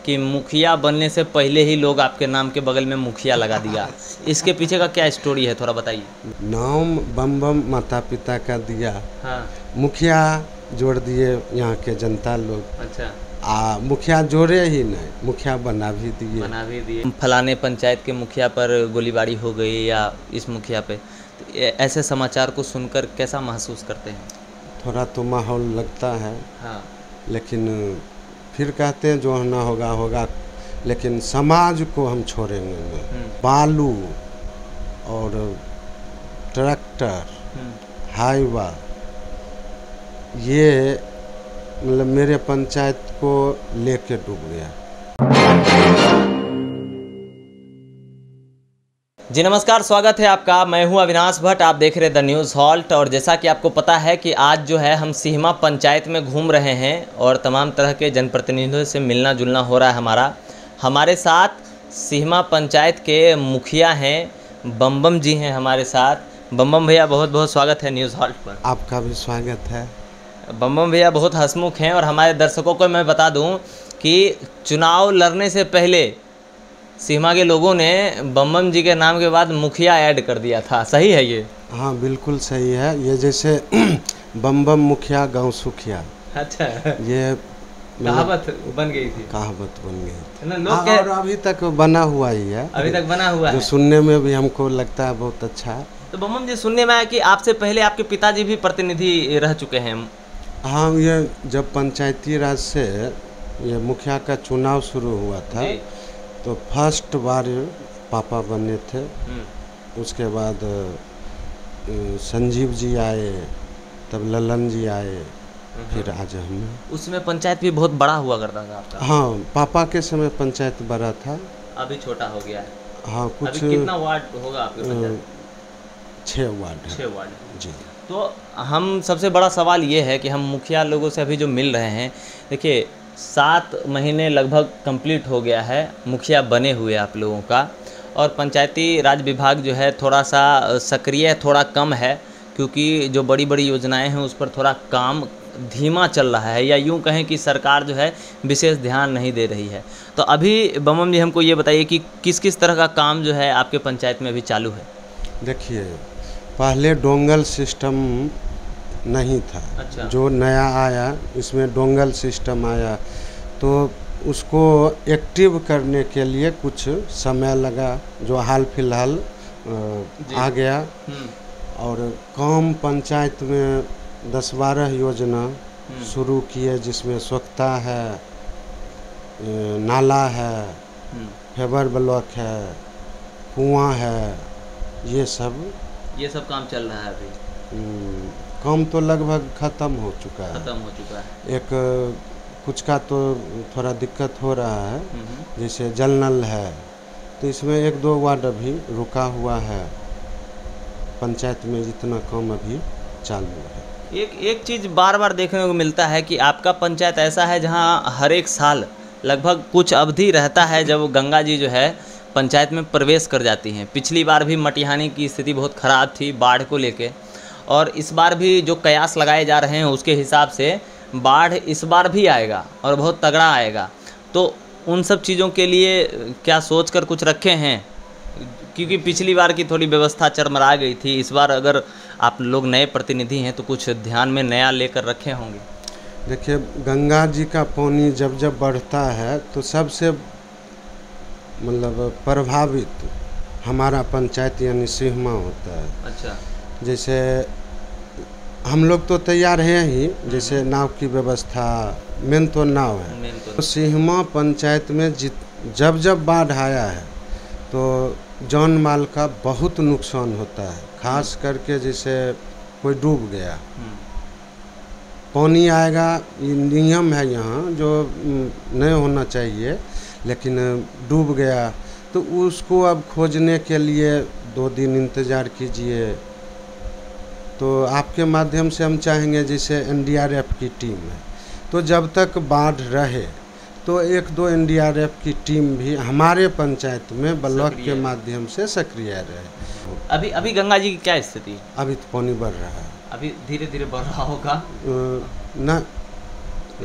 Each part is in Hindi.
कि मुखिया बनने से पहले ही लोग आपके नाम के बगल में मुखिया लगा दिया, इसके पीछे का क्या स्टोरी है, थोड़ा बताइए। नाम बम बम माता पिता का दिया, हाँ। मुखिया जोड़ दिए यहाँ के जनता लोग। अच्छा। मुखिया जोड़े ही नहीं, मुखिया बना भी दिए। फलाने पंचायत के मुखिया पर गोलीबारी हो गई या इस मुखिया पे, तो ऐसे समाचार को सुनकर कैसा महसूस करते हैं? थोड़ा तो माहौल लगता है। हाँ। लेकिन फिर कहते हैं जो होना होगा होगा, लेकिन समाज को हम छोड़ेंगे नहीं। बालू और ट्रैक्टर, हाईवा, ये मतलब मेरे पंचायत को लेके डूब गया। जी नमस्कार, स्वागत है आपका। मैं हूं अविनाश भट्ट, आप देख रहे द न्यूज़ हॉल्ट। और जैसा कि आपको पता है कि आज जो है हम सीहमा पंचायत में घूम रहे हैं और तमाम तरह के जनप्रतिनिधियों से मिलना जुलना हो रहा है हमारे साथ सीहमा पंचायत के मुखिया हैं, बम जी हैं हमारे साथ। बम भैया, बहुत बहुत स्वागत है न्यूज़ हॉल्ट पर। आपका भी स्वागत है। बम भैया बहुत हंसमुख हैं और हमारे दर्शकों को मैं बता दूं कि चुनाव लड़ने से पहले सीमा के लोगों ने बम जी के नाम के बाद मुखिया ऐड कर दिया था, सही है ये? हाँ बिल्कुल सही है। ये जैसे बम मुखिया गांव सुखिया। अच्छा। ये कहावत बन गई थी। कहावत बन गई थी ना, लोग और अभी तक बना हुआ ही है। अभी तक बना हुआ है, जो सुनने में भी हमको लगता है बहुत अच्छा है। तो बम जी, सुनने में आया कि आपसे पहले आपके पिताजी भी प्रतिनिधि रह चुके हैं। हाँ, ये जब पंचायती राज से ये मुखिया का चुनाव शुरू हुआ था तो फर्स्ट बार पापा बने थे। उसके बाद संजीव जी आए, तब ललन जी आए, फिर आज हम। उसमें पंचायत भी बहुत बड़ा हुआ करता था आपका? हाँ, पापा के समय पंचायत बड़ा था, अभी छोटा हो गया है। हाँ कुछ। अभी कितना वार्ड होगा आपके पंचायत? 6 वार्ड है। 6 वार्ड जी। तो हम सबसे बड़ा सवाल ये है कि हम मुखिया लोगों से अभी जो मिल रहे हैं, देखिए 7 महीने लगभग कंप्लीट हो गया है मुखिया बने हुए आप लोगों का, और पंचायती राज विभाग जो है थोड़ा सा सक्रिय थोड़ा कम है, क्योंकि जो बड़ी बड़ी योजनाएं हैं उस पर थोड़ा काम धीमा चल रहा है, या यूं कहें कि सरकार जो है विशेष ध्यान नहीं दे रही है। तो अभी बम जी हमको ये बताइए कि किस किस तरह का काम जो है आपके पंचायत में अभी चालू है? देखिए, पहले डोंगल सिस्टम नहीं था। अच्छा। जो नया आया इसमें डोंगल सिस्टम आया, तो उसको एक्टिव करने के लिए कुछ समय लगा, जो हाल फिलहाल आ गया। और काम पंचायत में 10-12 योजना शुरू किए, जिसमें स्वच्छता है, नाला है, फेबर ब्लॉक है, कुआं है, ये सब काम चल रहा है अभी। काम तो लगभग ख़त्म हो चुका है। एक कुछ का तो थोड़ा दिक्कत हो रहा है, जैसे जल नल है, तो इसमें 1-2 वार्ड अभी रुका हुआ है। पंचायत में जितना काम अभी चालू है। एक चीज़ बार बार देखने को मिलता है कि आपका पंचायत ऐसा है जहां हर एक साल लगभग कुछ अवधि रहता है जब गंगा जी जो है पंचायत में प्रवेश कर जाती हैं। पिछली बार भी मटिहानी की स्थिति बहुत ख़राब थी बाढ़ को लेके, और इस बार भी जो कयास लगाए जा रहे हैं उसके हिसाब से बाढ़ इस बार भी आएगा और बहुत तगड़ा आएगा। तो उन सब चीज़ों के लिए क्या सोच कर कुछ रखे हैं? क्योंकि पिछली बार की थोड़ी व्यवस्था चरमरा गई थी, इस बार अगर आप लोग नए प्रतिनिधि हैं तो कुछ ध्यान में नया लेकर रखे होंगे। देखिए, गंगा जी का पानी जब जब बढ़ता है तो सबसे मतलब प्रभावित हमारा पंचायत यानी सीहमा होता है। अच्छा। जैसे हम लोग तो तैयार हैं ही, जैसे नाव की व्यवस्था, मेन तो नाव है। तो सीहमा पंचायत में जब जब बाढ़ आया है तो जान माल का बहुत नुकसान होता है, खास करके जैसे कोई डूब गया, पानी आएगा, ये नियम है यहाँ जो नहीं होना चाहिए, लेकिन डूब गया तो उसको अब खोजने के लिए 2 दिन इंतज़ार कीजिए। तो आपके माध्यम से हम चाहेंगे, जैसे NDRF की टीम है, तो जब तक बाढ़ रहे तो 1-2 NDRF की टीम भी हमारे पंचायत में ब्लॉक के माध्यम से सक्रिय रहे। अभी गंगा जी की क्या स्थिति है? अभी तो पानी बढ़ रहा है। अभी धीरे धीरे बढ़ रहा होगा ना,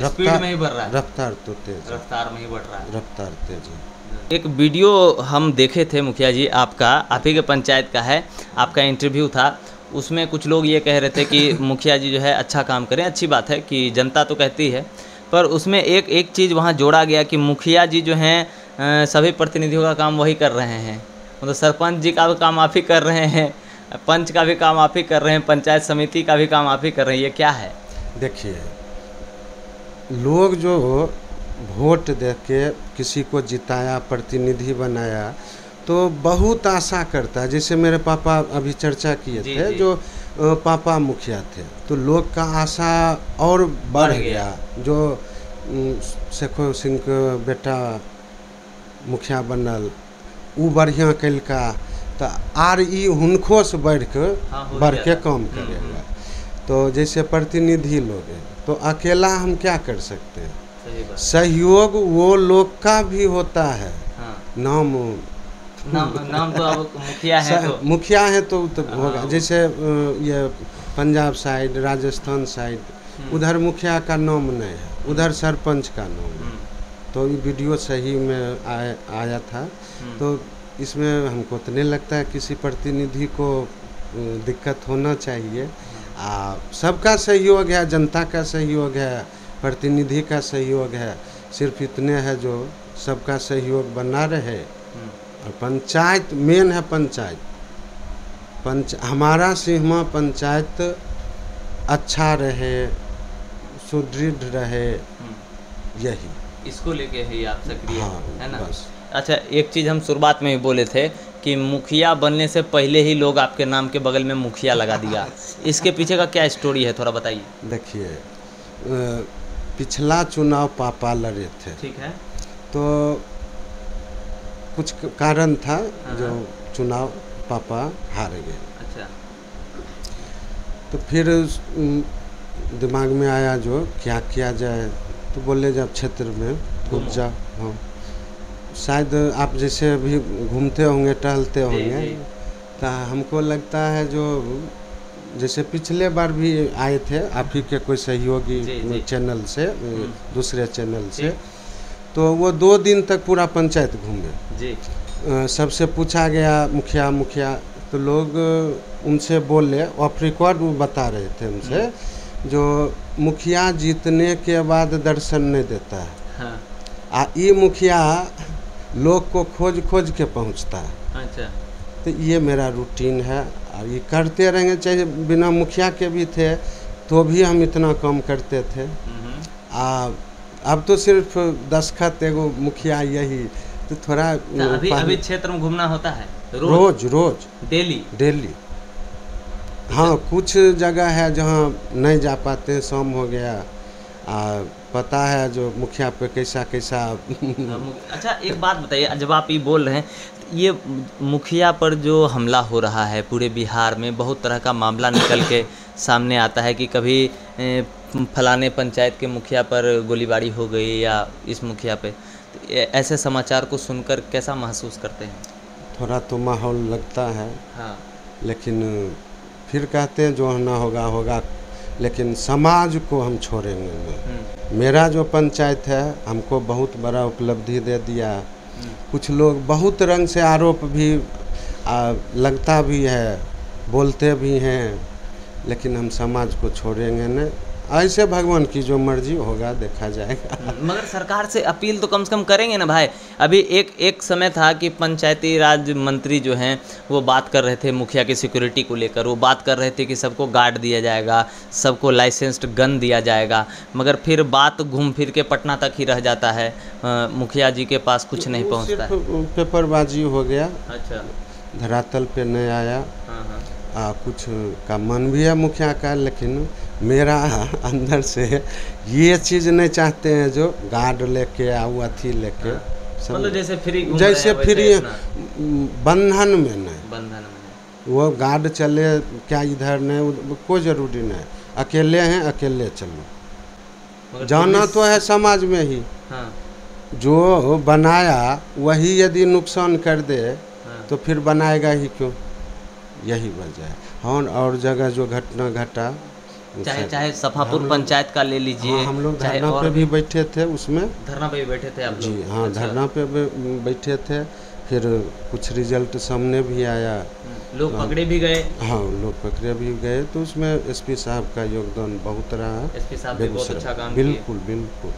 स्पीड में ही बढ़ रहा है, रफ्तार तो तेज है, रफ्तार में ही बढ़ रहा है। रफ्तार तेज है। एक वीडियो हम देखे थे मुखिया जी, आपका, आप ही के पंचायत का है, आपका इंटरव्यू था। उसमें कुछ लोग ये कह रहे थे कि मुखिया जी जो है अच्छा काम करें, अच्छी बात है कि जनता तो कहती है, पर उसमें एक चीज़ वहाँ जोड़ा गया कि मुखिया जी जो हैं सभी प्रतिनिधियों का काम वही कर रहे हैं, मतलब सरपंच जी का भी काम आप ही कर रहे हैं, पंच का भी काम आप ही कर रहे हैं, पंचायत समिति का भी काम आप ही कर रहे हैं, ये क्या है? देखिए, लोग जो वोट दे के किसी को जिताया, प्रतिनिधि बनाया, तो बहुत आशा करता है। जैसे मेरे पापा अभी चर्चा किए थे, जो पापा मुखिया थे, तो लोग का आशा और बढ़ गया। जो शेखो सिंह के बेटा मुखिया बनल, उ बढ़िया कैलका, तो आर ई हुनको से बढ़ के काम करेगा। तो जैसे प्रतिनिधि लोग हैं, तो अकेला हम क्या कर सकते हैं? सहयोग वो लोग का भी होता है। नाम तो अब मुखिया है, तो मुखिया है तो होगा। जैसे ये पंजाब साइड, राजस्थान साइड, उधर मुखिया का नाम नहीं है, उधर सरपंच का नाम है। तो ये वीडियो सही में आया था। तो इसमें हमको तो नहीं लगता है किसी प्रतिनिधि को दिक्कत होना चाहिए। सबका सहयोग है, जनता का सहयोग है, प्रतिनिधि का सहयोग है। सिर्फ इतने है जो सबका सहयोग बना रहे। और पंचायत मेन है, हमारा सिंहमा पंचायत अच्छा रहे, सुदृढ़ रहे, यही इसको लेके है आप सक्रिय, है ना? बस। अच्छा, एक चीज़ हम शुरुआत में ही बोले थे कि मुखिया बनने से पहले ही लोग आपके नाम के बगल में मुखिया लगा दिया, इसके पीछे का क्या स्टोरी है, थोड़ा बताइए। देखिए, पिछला चुनाव पापा लड़े थे, ठीक है, तो कुछ कारण था जो चुनाव पापा हार गए। अच्छा, तो फिर दिमाग में आया जो क्या किया जाए, तो बोले जब क्षेत्र में घूम जाओ। हाँ, शायद आप जैसे अभी घूमते होंगे, टहलते होंगे, तो हमको लगता है जो जैसे पिछले बार भी आए थे आप ही के कोई सहयोगी चैनल से, दूसरे चैनल से, तो वो 2 दिन तक पूरा पंचायत घूमे जी। सबसे पूछा गया मुखिया, तो लोग उनसे बोले, ऑफ रिकॉर्ड वो बता रहे थे उनसे, जो मुखिया जीतने के बाद दर्शन नहीं देता है। हाँ। ये मुखिया लोग को खोज के पहुंचता है। अच्छा। तो ये मेरा रूटीन है, और ये करते रहेंगे, चाहे बिना मुखिया के भी थे तो भी हम इतना काम करते थे। अब तो सिर्फ दस्खत एगो मुखिया, यही तो थोड़ा अभी क्षेत्र में घूमना होता है रोज डेली। हाँ, कुछ जगह है जहाँ नहीं जा पाते, शाम हो गया, पता है जो मुखिया पे कैसा अच्छा, एक बात बताइए, जब आप ये बोल रहे हैं, ये मुखिया पर जो हमला हो रहा है पूरे बिहार में, बहुत तरह का मामला निकल के सामने आता है कि कभी फलाने पंचायत के मुखिया पर गोलीबारी हो गई या इस मुखिया पे, तो ऐसे समाचार को सुनकर कैसा महसूस करते हैं? थोड़ा तो माहौल लगता है। हाँ। लेकिन फिर कहते हैं जो होना होगा, लेकिन समाज को हम छोड़ेंगे नहीं। मेरा जो पंचायत है हमको बहुत बड़ा उपलब्धि दे दिया। कुछ लोग बहुत रंग से आरोप भी लगता भी है, बोलते भी हैं, लेकिन हम समाज को छोड़ेंगे नहीं। ऐसे भगवान की जो मर्जी होगा देखा जाएगा। मगर सरकार से अपील तो कम से कम करेंगे ना भाई। अभी एक समय था कि पंचायती राज मंत्री जो हैं वो बात कर रहे थे मुखिया की सिक्योरिटी को लेकर, वो बात कर रहे थे कि सबको गार्ड दिया जाएगा, सबको लाइसेंस्ड गन दिया जाएगा, मगर फिर बात घूम फिर के पटना तक ही रह जाता है, मुखिया जी के पास कुछ नहीं पहुँचता है। पेपरबाजी हो गया। अच्छा, धरातल पे नहीं आया। कुछ का मन भी है मुखिया का, लेकिन मेरा अंदर से ये चीज़ नहीं चाहते हैं जो गार्ड लेके आओ, अथी लेके, मतलब जैसे फ्री बंधन में नहीं, वो गार्ड चले क्या इधर नहीं, कोई ज़रूरी नहीं, अकेले हैं अकेले चलो, जाना तो है समाज में ही। हाँ। जो बनाया वही यदि नुकसान कर दे तो फिर बनाएगा ही क्यों, यही वजह है। हाँ, और जगह जो घटना घटा चाहे सफापुर पंचायत का ले लीजिए। हाँ, हम लोग चाहे धरना और पे भी बैठे थे उसमें। धरना पे भी बैठे थे आप लोग? जी हाँ, अच्छा। धरना पे बैठे थे। फिर कुछ रिजल्ट सामने भी आया। लोग पकड़े भी गए? हाँ, लोग पकड़े भी गए। तो उसमें एसपी साहब का योगदान बहुत रहा। एसपी साहब भी बहुत अच्छा काम किए। बिल्कुल बिल्कुल।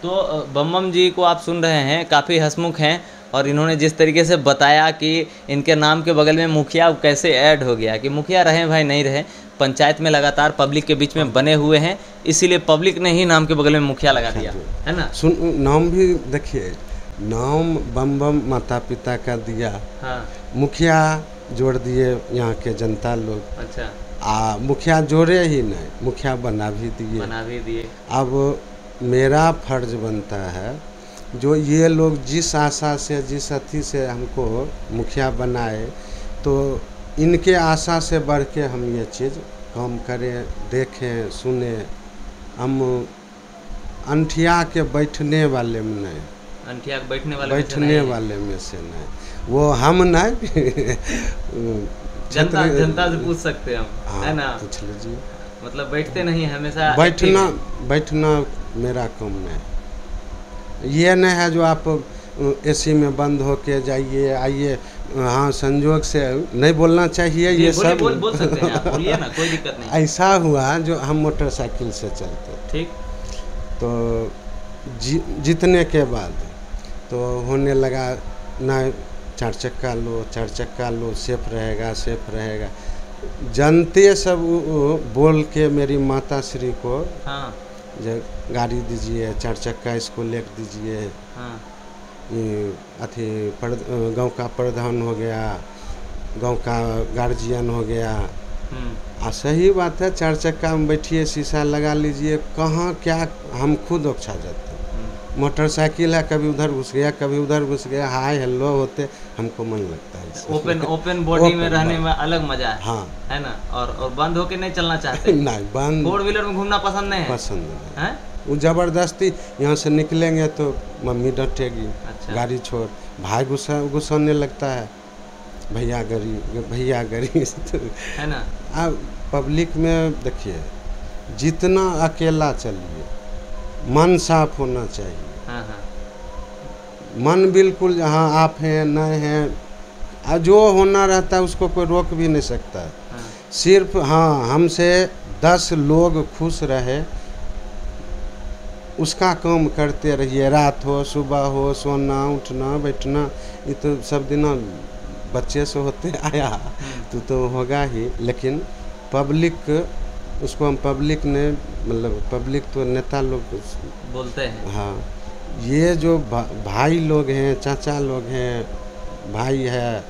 तो बम जी को आप सुन रहे हैं, काफ़ी हंसमुख हैं, और इन्होंने जिस तरीके से बताया कि इनके नाम के बगल में मुखिया कैसे ऐड हो गया, कि मुखिया रहे भाई नहीं रहे, पंचायत में लगातार पब्लिक के बीच में बने हुए हैं, इसीलिए पब्लिक ने ही नाम के बगल में मुखिया लगा दिया, है ना। सुन, नाम भी देखिए, नाम बम बम माता पिता का दिया। हाँ। मुखिया जोड़ दिए यहाँ के जनता लोग। अच्छा। मुखिया जोड़े ही नहीं, मुखिया बना भी दिए। अब मेरा फर्ज बनता है, जो ये लोग जिस आशा से, जिस अथी से हमको मुखिया बनाए, तो इनके आशा से बढ़ के हम ये चीज़ काम करें, देखें, सुने। हम अंठिया के बैठने वाले में नहीं, अंठिया के बैठने वाले में से नहीं, वो हम नहीं। जनता से पूछ सकते हैं हम, हाँ, है ना। पूछ लीजिए। मतलब बैठते नहीं, हमेशा बैठना मेरा काम नहीं। ये नहीं है जो आप एसी में बंद होके जाइए आइए। हाँ, संजोग से नहीं बोलना चाहिए ये सब। बोल सकते हैं आप, बोलिए ना, कोई दिक्कत नहीं। ऐसा हुआ जो हम मोटरसाइकिल से चलते, ठीक, तो जीतने के बाद तो होने लगा ना, 4 चक्का लो, सेफ रहेगा। जनते सब बोल के मेरी माता श्री को, हाँ, जो गाड़ी दीजिए, 4 चक्का इसको लेकर दीजिए। हाँ। अथी गांव का प्रधान हो गया, गांव का गार्जियन हो गया। सही बात है, 4 चक्का में बैठिए, शीशा लगा लीजिए, कहाँ क्या हम खुद उकछा जाते। मोटरसाइकिल है, कभी उधर घुस गया, हाय हेलो होते हमको मन लगता है। ओपन बॉडी में रहने में अलग मजा है। हाँ, है ना। और बंद होके नहीं चलना चाहते। नहीं, बंद 4 व्हीलर में घूमना पसंद नहीं है। वो जबरदस्ती यहाँ से निकलेंगे तो मम्मी डांटेगी। अच्छा। गाड़ी छोड़, भाई गुस्साने लगता है, भैया गरी है ना। अब पब्लिक में देखिए, जितना अकेला चलिए, मन साफ होना चाहिए। हाँ, हाँ। मन बिल्कुल, जहाँ आप हैं नहीं हैं, जो होना रहता है उसको कोई रोक भी नहीं सकता है। हाँ। सिर्फ हाँ, हमसे 10 लोग खुश रहे, उसका काम करते रहिए। रात हो, सुबह हो, सोना उठना बैठना, ये तो सब दिन बच्चे से होते आया, तो होगा ही। लेकिन पब्लिक, उसको हम पब्लिक ने, मतलब पब्लिक तो नेता लोग बोलते हैं। हाँ, ये जो भाई लोग हैं, चाचा लोग हैं, भाई है,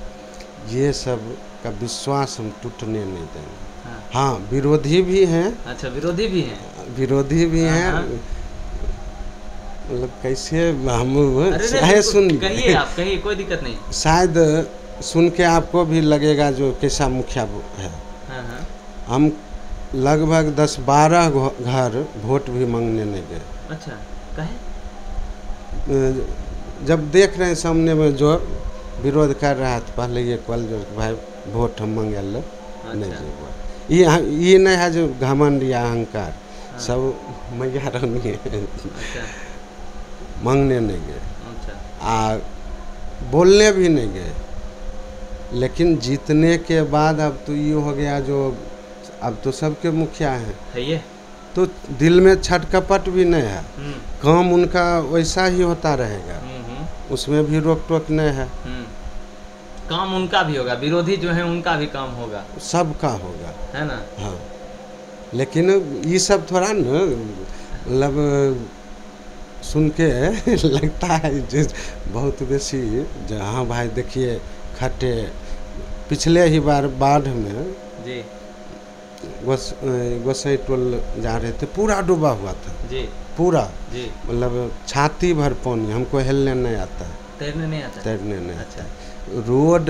ये सब का विश्वास हम टूटने नहीं देंगे। हाँ, विरोधी भी हैं। अच्छा, विरोधी भी हैं। मतलब कैसे हम कहिए आप, कहिए, कोई दिक्कत नहीं। शायद सुन के आपको भी लगेगा जो कैसा मुखिया है। हाँ, हाँ। हम लगभग 10-12 घर वोट भी मांगने नहीं गए। अच्छा, कहे? जब देख रहे हैं सामने में जो विरोध कर रहा था, पहले ये कल जो भाई वोट हम मांगे लो। अच्छा। नहीं, ये नहीं है जो घमंड या अहंकार। हाँ। सब मैया रानी है। अच्छा। मांगने नहीं गए। अच्छा। बोलने भी नहीं गए। लेकिन जीतने के बाद अब तो ये हो गया, जो अब तो सबके मुखिया हैं, है ये, तो दिल में छटकपट भी नहीं है। काम उनका वैसा ही होता रहेगा, उसमें भी रोक टोक नहीं है। काम उनका भी होगा, विरोधी जो है उनका भी काम होगा, सबका होगा, है ना। हाँ, लेकिन ये सब थोड़ा न, मतलब सुन के लगता है जो बहुत बेसी, जो हाँ भाई देखिए खट्टे। पिछले ही बार बाढ़ में जी गोसाई टोल जा रहे थे, पूरा डूबा हुआ था जी, पूरा जी, मतलब छाती भर पानी। हमको हिलने नहीं आता, तैरने नहीं आता। रोड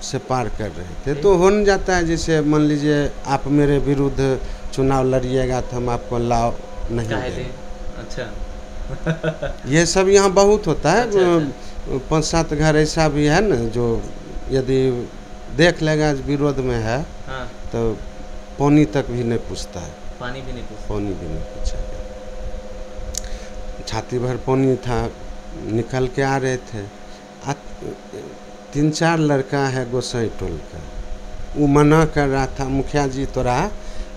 से पार कर रहे थे, तो हो न जाता है जैसे मान लीजिए आप मेरे विरुद्ध चुनाव लड़िएगा तो हम आपको लाभ नहीं देंगे। अच्छा। ये सब यहाँ बहुत होता है। अच्छा। 5-7 घर ऐसा भी है ना, जो यदि देख लेगा विरोध में है, हाँ, तो पानी तक भी नहीं पूछता है, पानी भी नहीं पूछता। पानी भी नहीं पूछेगा। छाती भर पानी था, निकल के आ रहे थे। 3-4 लड़का है गोसाई टोल का, वो मना कर रहा था, मुखिया जी तोरा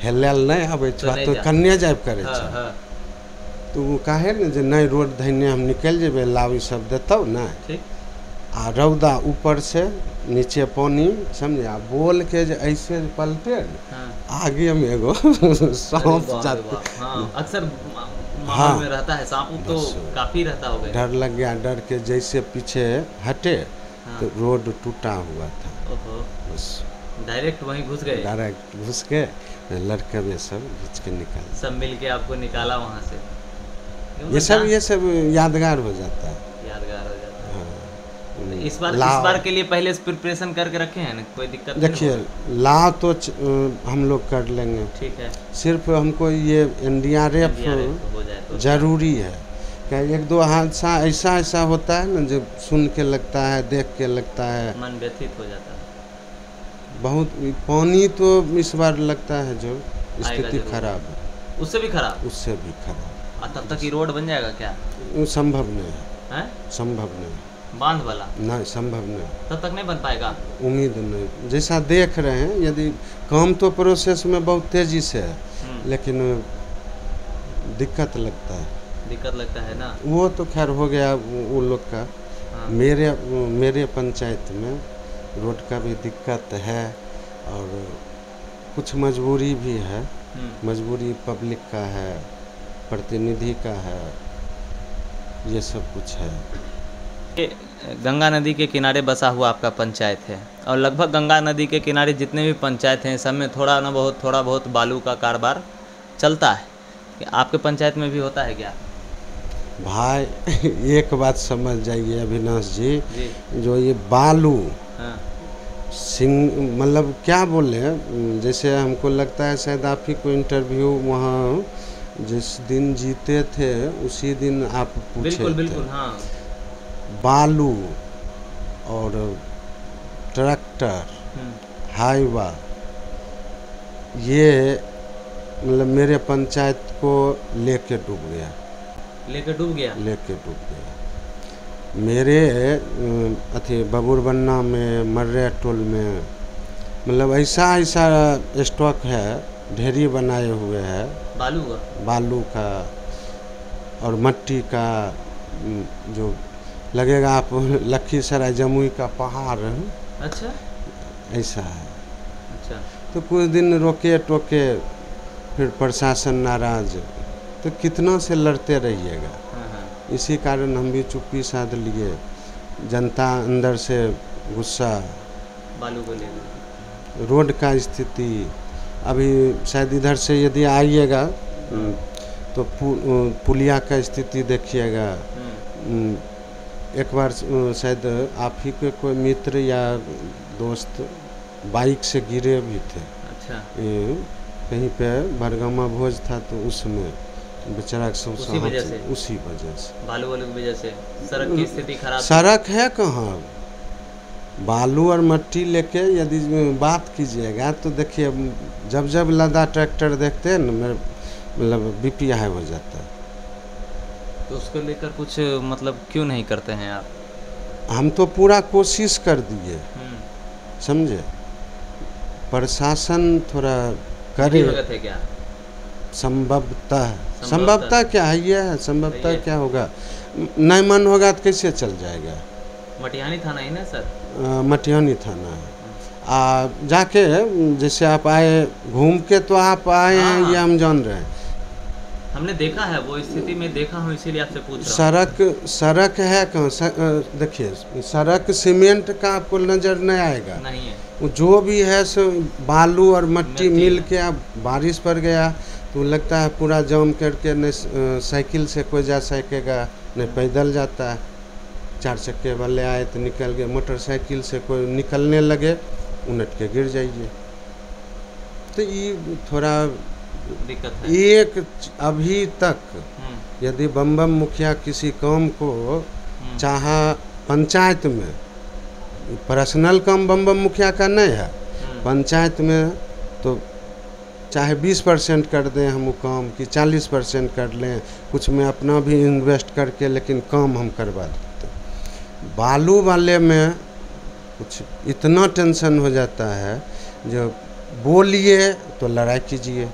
हेलल नहीं आबै छौ तो कन्ने जाब करे छ। तो वो कहे न जे नहीं रोड धैने हम निकल जेबे, लाभ ई सब देतौ ना। आ रौदा ऊपर से नीचे पानी, समझा बोल के जे ऐसे पलटे आगे में एगो सांप जाते। अक्सर माहौल में रहता है सांप, तो काफी रहता होगा। डर लग गया, डर के जैसे पीछे हटे तो रोड टूटा हुआ था। बस डायरेक्ट वहीं घुस गए। डायरेक्ट घुस के लड़के में सब खींच के निकाल, सब मिल के आपको निकाला वहाँ से। ये सब यादगार हो जाता है। यादगार हो जाता है। हाँ। इस बार के लिए पहले से प्रिपरेशन करके रखे हैं ना, कोई दिक्कत? देखिए ला तो हम लोग कर लेंगे, ठीक है। सिर्फ हमको ये NDRF हो जाए तो जरूरी है। क्या 1-2 हादसा ऐसा होता है ना, जो सुन के लगता है, देख के लगता है, मन व्यथित हो जाता है बहुत। पानी तो इस बार लगता है जो स्थिति खराब है, उससे भी खराब, उससे भी खराब। तब तक ये रोड बन जाएगा क्या? वो संभव नहीं है, संभव नहीं, बांध वाला नहीं, संभव नहीं, तब तक नहीं बन पाएगा। उम्मीद नहीं, जैसा देख रहे हैं। यदि काम तो प्रोसेस में बहुत तेजी से है, लेकिन दिक्कत लगता है ना। वो तो खैर हो गया वो लोग का। हाँ। मेरे पंचायत में रोड का भी दिक्कत है, और कुछ मजबूरी भी है। मजबूरी पब्लिक का है, प्रतिनिधि का है, ये सब कुछ है। गंगा नदी के किनारे बसा हुआ आपका पंचायत है, और लगभग गंगा नदी के किनारे जितने भी पंचायत हैं सब में थोड़ा बहुत बालू का कारोबार चलता है। आपके पंचायत में भी होता है क्या? भाई एक बात समझ जाइए अविनाश जी, जो ये बालू मतलब क्या बोले, जैसे हमको लगता है शायद आप ही को इंटरव्यू वहाँ जिस दिन जीते थे उसी दिन आप पूछे बिल्कुल थे। हाँ। बालू और ट्रैक्टर, हाईवा, ये मतलब मेरे पंचायत को लेके डूब गया। मेरे अथी बबुरबन्ना में, मर्रे टोल में, मतलब ऐसा स्टॉक है, ढेरी बनाए हुए है बालू का और मट्टी का, जो लगेगा आप लखीसराय जमुई का पहाड़। अच्छा, ऐसा है। अच्छा। तो कुछ दिन रोके टोके, फिर प्रशासन नाराज, तो कितना से लड़ते रहिएगा। इसी कारण हम भी चुप्पी साध लिए। जनता अंदर से गुस्सा, बालू को लेकर। रोड का स्थिति अभी शायद इधर से यदि आइएगा तो पुलिया का स्थिति देखिएगा। एक बार शायद आप ही के कोई मित्र या दोस्त बाइक से गिरे भी थे। अच्छा। कहीं पे बरगमा भोज था, तो उसमें बेचारा उसी वजह से बालू वालू की वजह से सड़क की स्थिति खराब। सड़क है कहाँ, बालू और मट्टी लेके यदि बात कीजिएगा तो देखिए, जब लदा ट्रैक्टर देखते हैं ना, मेरे मतलब BP हाई हो जाता है। तो उसको लेकर कुछ मतलब क्यों नहीं करते हैं आप? हम तो पूरा कोशिश कर दिए, समझे। प्रशासन थोड़ा करे, है क्या? संभवतः क्या है, ये है संभवतः क्या होगा, नहीं मन होगा तो कैसे चल जाएगा। मटिहानी थाना ही ना सर? मटिहानी थाना है। जाके जैसे आप आए घूम के, तो आप आए हैं ये हम जान रहे हैं, हमने देखा है, वो स्थिति में देखा हूँ, इसीलिए आपसे पूछ रहा हूँ। सड़क है कहाँ? देखिए सड़क सीमेंट का आपको नज़र नहीं आएगा, नहीं है। वो जो भी है सो बालू और मट्टी मिल के, अब बारिश पड़ गया तो लगता है पूरा जाम करके, न साइकिल से कोई जा सकेगा, न पैदल जाता है। 4 चक्के वाले आए तो निकल गए, मोटरसाइकिल से कोई निकलने लगे, उलट के गिर जाइए। तो ये थोड़ा दिक्कत है। एक अभी तक यदि बम मुखिया किसी काम को चाहा पंचायत में, पर्सनल काम बम मुखिया का नहीं है, पंचायत में तो चाहे 20% कर दें हम वो काम कि 40% कर लें, कुछ में अपना भी इन्वेस्ट करके, लेकिन काम हम करवा देते हैं। बालू वाले में कुछ इतना टेंशन हो जाता है, जो बोलिए तो लड़ाई कीजिए,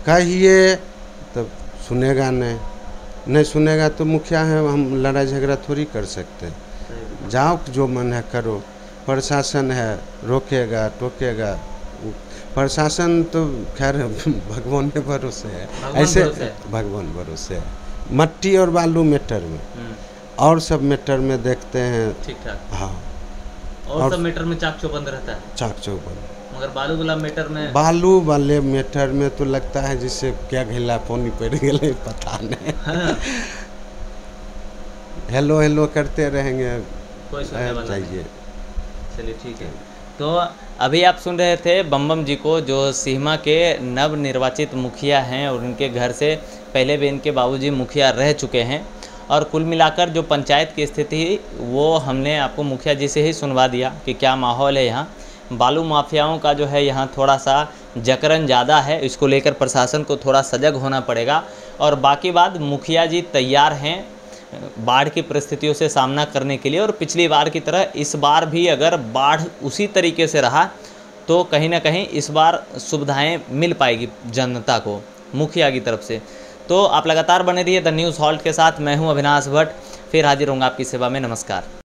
कहिए तो सुनेगा नहीं सुनेगा तो मुखिया है, हम लड़ाई झगड़ा थोड़ी कर सकते हैं। जाओ जो मन है करो, प्रशासन है रोकेगा टोकेगा, प्रशासन तो खैर भगवान के भरोसे है, ऐसे भगवान भरोसे है। मट्टी और बालू मैटर में, और सब मैटर में देखते हैं ठीक ठाक। हाँ, और सब मैटर में चाक चौबंद रहता है, चाक चौबंद। मगर बालू वाला मैटर में, बालू वाले मैटर में तो लगता है जिससे क्या घिला पानी पड़ गए पता नहीं। हाँ। हेलो हेलो करते रहेंगे, कोई सुनने वाला चाहिए। चलिए ठीक है। तो अभी आप सुन रहे थे बम जी को, जो सीहमा के नव निर्वाचित मुखिया हैं और उनके घर से पहले भी इनके बाबूजी मुखिया रह चुके हैं। और कुल मिलाकर जो पंचायत की स्थिति वो हमने आपको मुखिया जी से ही सुनवा दिया कि क्या माहौल है यहाँ। बालू माफियाओं का जो है यहाँ थोड़ा सा जकरन ज़्यादा है, इसको लेकर प्रशासन को थोड़ा सजग होना पड़ेगा। और बाकी बात, मुखिया जी तैयार हैं बाढ़ की परिस्थितियों से सामना करने के लिए। और पिछली बार की तरह इस बार भी अगर बाढ़ उसी तरीके से रहा तो कहीं ना कहीं इस बार सुविधाएं मिल पाएगी जनता को मुखिया की तरफ से। तो आप लगातार बने रहिए द न्यूज़ हॉल्ट के साथ। मैं हूं अविनाश भट्ट, फिर हाजिर होऊंगा आपकी सेवा में। नमस्कार।